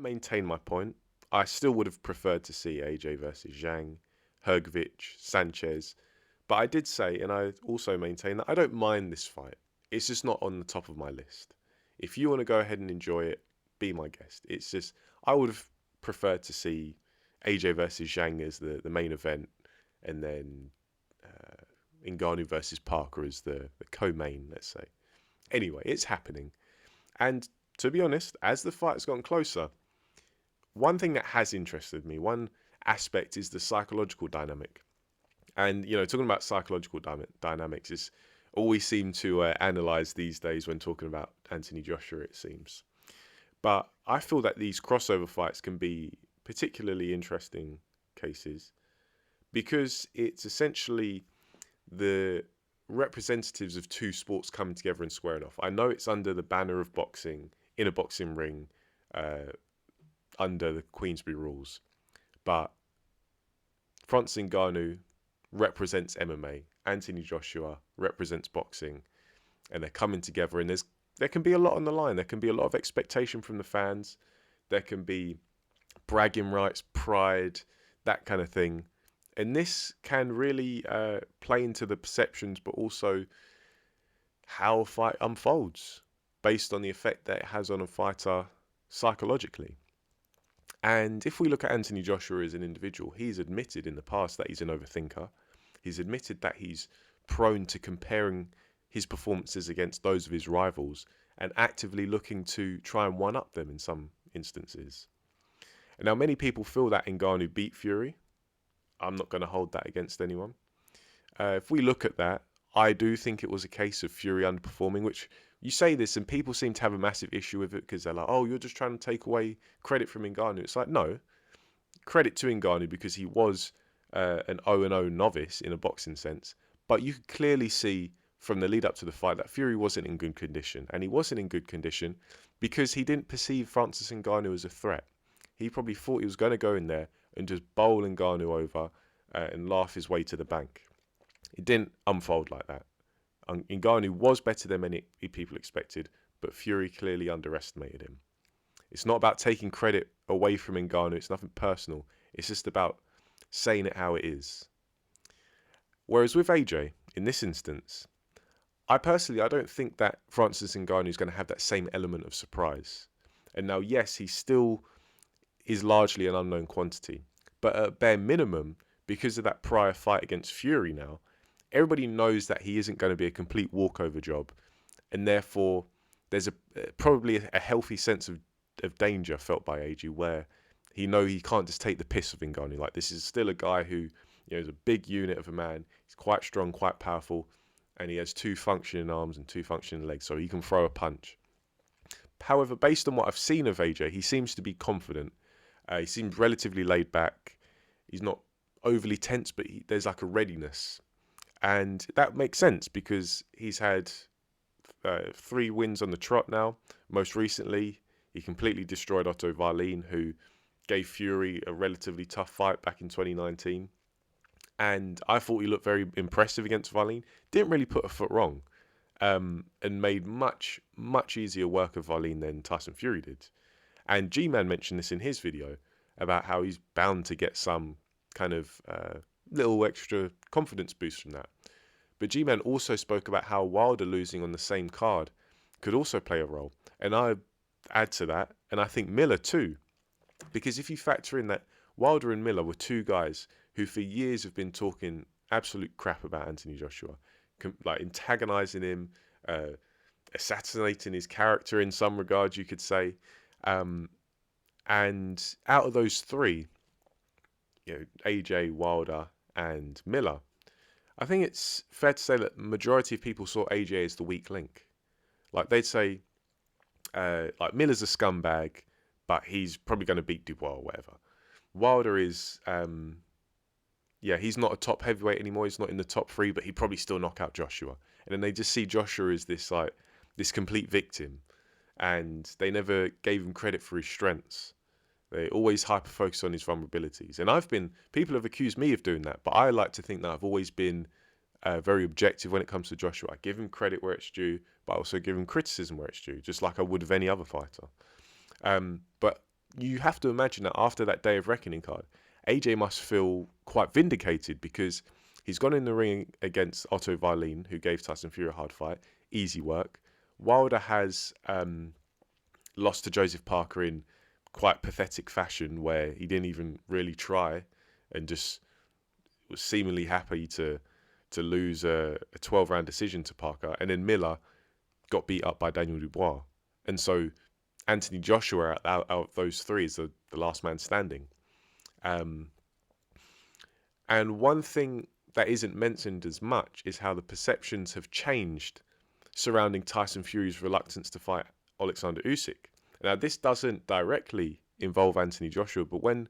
maintain my point. I still would have preferred to see AJ versus Zhang, Hergovic, Sanchez. But I did say, and I also maintain that I don't mind this fight. It's just not on the top of my list. If you want to go ahead and enjoy it, be my guest. It's just, I would have preferred to see AJ versus Zhang as the main event, and then Ngannou versus Parker as the co-main, let's say. Anyway, it's happening. And to be honest, as the fight's gotten closer, one thing that has interested me, one aspect is the psychological dynamic. And, talking about psychological dynamics is all we seem to analyze these days when talking about Anthony Joshua, it seems. But I feel that these crossover fights can be particularly interesting cases because it's essentially the representatives of two sports coming together and squaring off. I know it's under the banner of boxing, in a boxing ring, under the Queensberry rules, but Francis Ngannou represents MMA, Anthony Joshua represents boxing, and they're coming together, and there can be a lot on the line. There can be a lot of expectation from the fans. There can be bragging rights, pride, that kind of thing. And this can really play into the perceptions, but also how a fight unfolds based on the effect that it has on a fighter psychologically. And if we look at Anthony Joshua as an individual, he's admitted in the past that he's an overthinker. He's admitted that he's prone to comparing his performances against those of his rivals and actively looking to try and one-up them in some instances. And now many people feel that Ngannou beat Fury. I'm not going to hold that against anyone. If we look at that, I do think it was a case of Fury underperforming, which you say this and people seem to have a massive issue with it because they're like, oh, you're just trying to take away credit from Ngannou. It's like, no, credit to Ngannou because he was an 0-0 novice in a boxing sense. But you could clearly see from the lead up to the fight that Fury wasn't in good condition. And he wasn't in good condition because he didn't perceive Francis Ngannou as a threat. He probably thought he was going to go in there and just bowl Ngannou over and laugh his way to the bank. It didn't unfold like that. Ngannou was better than many people expected, but Fury clearly underestimated him. It's not about taking credit away from Ngannou. It's nothing personal. It's just about saying it how it is. Whereas with AJ, in this instance, I don't think that Francis Ngannou is going to have that same element of surprise. And now, yes, he still is largely an unknown quantity. But at bare minimum, because of that prior fight against Fury now, everybody knows that he isn't going to be a complete walkover job. And therefore, there's probably a healthy sense of danger felt by AJ where he can't just take the piss of Ngannou. Like, this is still a guy who is a big unit of a man. He's quite strong, quite powerful, and he has two functioning arms and two functioning legs, so he can throw a punch. However, based on what I've seen of AJ, he seems to be confident. He seems relatively laid back. He's not overly tense, but there's like a readiness. And that makes sense because he's had 3 wins on the trot now. Most recently, he completely destroyed Otto Wallin, who gave Fury a relatively tough fight back in 2019. And I thought he looked very impressive against Wallin. Didn't really put a foot wrong. And made much, much easier work of Wallin than Tyson Fury did. And G-Man mentioned this in his video about how he's bound to get some kind of little extra confidence boost from that. But G-Man also spoke about how Wilder losing on the same card could also play a role. And I add to that, and I think Miller too. Because if you factor in that Wilder and Miller were two guys who for years have been talking absolute crap about Anthony Joshua, like antagonizing him, assassinating his character in some regards, you could say. And out of those 3, AJ, Wilder, and Miller, I think it's fair to say that the majority of people saw AJ as the weak link. Like, they'd say, like, Miller's a scumbag, but he's probably going to beat Dubois or whatever. Wilder is, he's not a top heavyweight anymore. He's not in the top 3, but he'd probably still knock out Joshua. And then they just see Joshua as this complete victim. And they never gave him credit for his strengths. They always hyper-focus on his vulnerabilities. And people have accused me of doing that, but I like to think that I've always been very objective when it comes to Joshua. I give him credit where it's due, but I also give him criticism where it's due, just like I would of any other fighter. But you have to imagine that after that Day of Reckoning card, AJ must feel quite vindicated because he's gone in the ring against Otto Wallin, who gave Tyson Fury a hard fight, easy work. Wilder has lost to Joseph Parker in quite pathetic fashion, where he didn't even really try and just was seemingly happy to lose a 12-round decision to Parker. And then Miller got beat up by Daniel Dubois. And so Anthony Joshua out of those three is the last man standing. And one thing that isn't mentioned as much is how the perceptions have changed surrounding Tyson Fury's reluctance to fight Alexander Usyk. Now, this doesn't directly involve Anthony Joshua, but when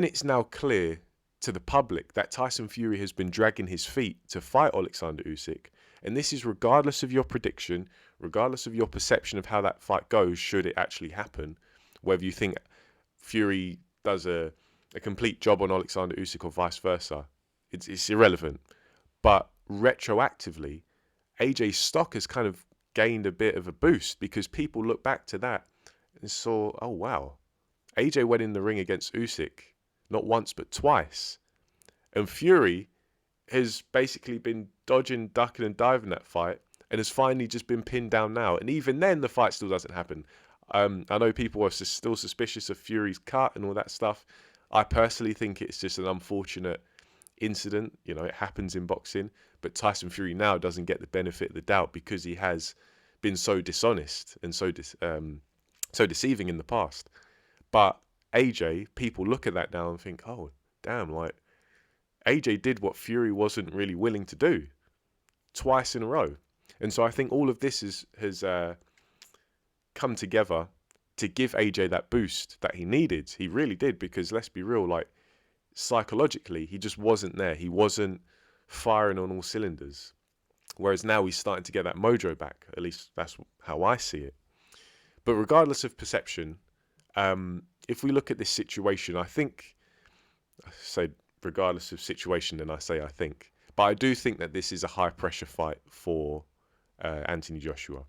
it's now clear to the public that Tyson Fury has been dragging his feet to fight Alexander Usyk, and this is regardless of your prediction, regardless of your perception of how that fight goes, should it actually happen, whether you think Fury does a complete job on Alexander Usyk or vice versa, it's irrelevant. But retroactively, AJ's stock has kind of gained a bit of a boost because people look back to that and saw, oh wow, AJ went in the ring against Usyk not once but twice, and Fury has basically been dodging, ducking and diving that fight and has finally just been pinned down now. And even then the fight still doesn't happen. I know people are still suspicious of Fury's cut and all that stuff. I personally think it's just an unfortunate incident. You know, it happens in boxing, but Tyson Fury now doesn't get the benefit of the doubt because he has been so dishonest and so deceiving in the past. But AJ, people look at that now and think, oh, damn, like AJ did what Fury wasn't really willing to do twice in a row. And so I think all of this has come together to give AJ that boost that he needed. He really did, because let's be real, like psychologically, he just wasn't there. He wasn't firing on all cylinders. Whereas now he's starting to get that mojo back. At least that's how I see it. But regardless of perception, if we look at this situation, I think, I say regardless of situation, then I say I think. But I do think that this is a high pressure fight for Anthony Joshua.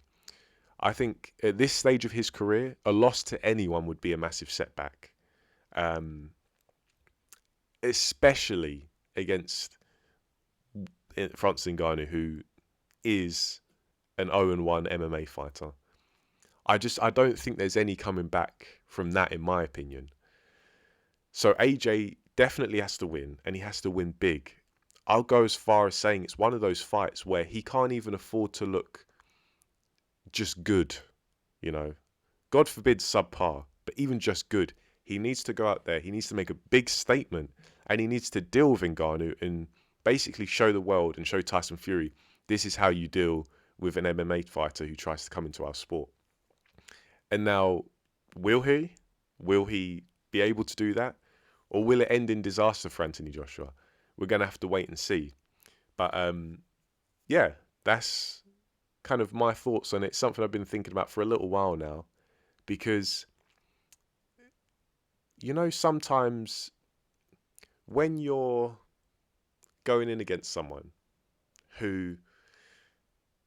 I think at this stage of his career, a loss to anyone would be a massive setback. Especially against Francis Ngannou, who is an 0-1 MMA fighter. I don't think there's any coming back from that, in my opinion. So AJ definitely has to win, and he has to win big. I'll go as far as saying it's one of those fights where he can't even afford to look just good, you know. God forbid subpar, but even just good. He needs to go out there, he needs to make a big statement, and he needs to deal with Ngannou and basically show the world and show Tyson Fury, this is how you deal with an MMA fighter who tries to come into our sport. And now, will he? Will he be able to do that? Or will it end in disaster for Anthony Joshua? We're going to have to wait and see. But yeah, that's kind of my thoughts on it. Something I've been thinking about for a little while now. Because, you know, sometimes when you're going in against someone who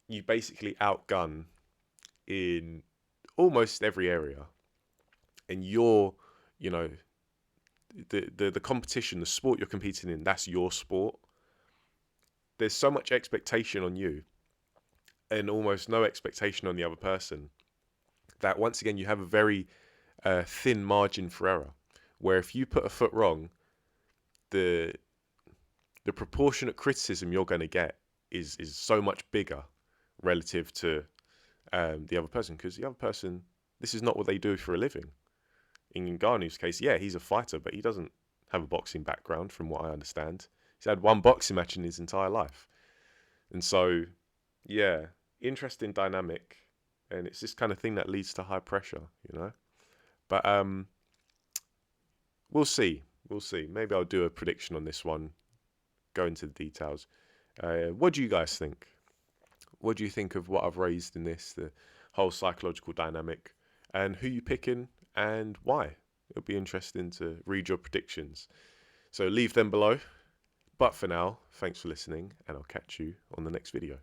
you basically outgun in almost every area, and you're, you know, the competition, the sport you're competing in, that's your sport. There's so much expectation on you and almost no expectation on the other person that once again you have a very thin margin for error, where if you put a foot wrong, the proportionate criticism you're going to get is so much bigger relative to the other person, because the other person, this is not what they do for a living. In Ngannou's case, yeah, he's a fighter, but he doesn't have a boxing background from what I understand. He's had one boxing match in his entire life. And so, yeah, interesting dynamic. And it's this kind of thing that leads to high pressure, you know. But we'll see. We'll see. Maybe I'll do a prediction on this one, go into the details. What do you guys think? What do you think of what I've raised in this, the whole psychological dynamic, and who you picking and why? It'll be interesting to read your predictions. So leave them below. But for now, thanks for listening, and I'll catch you on the next video.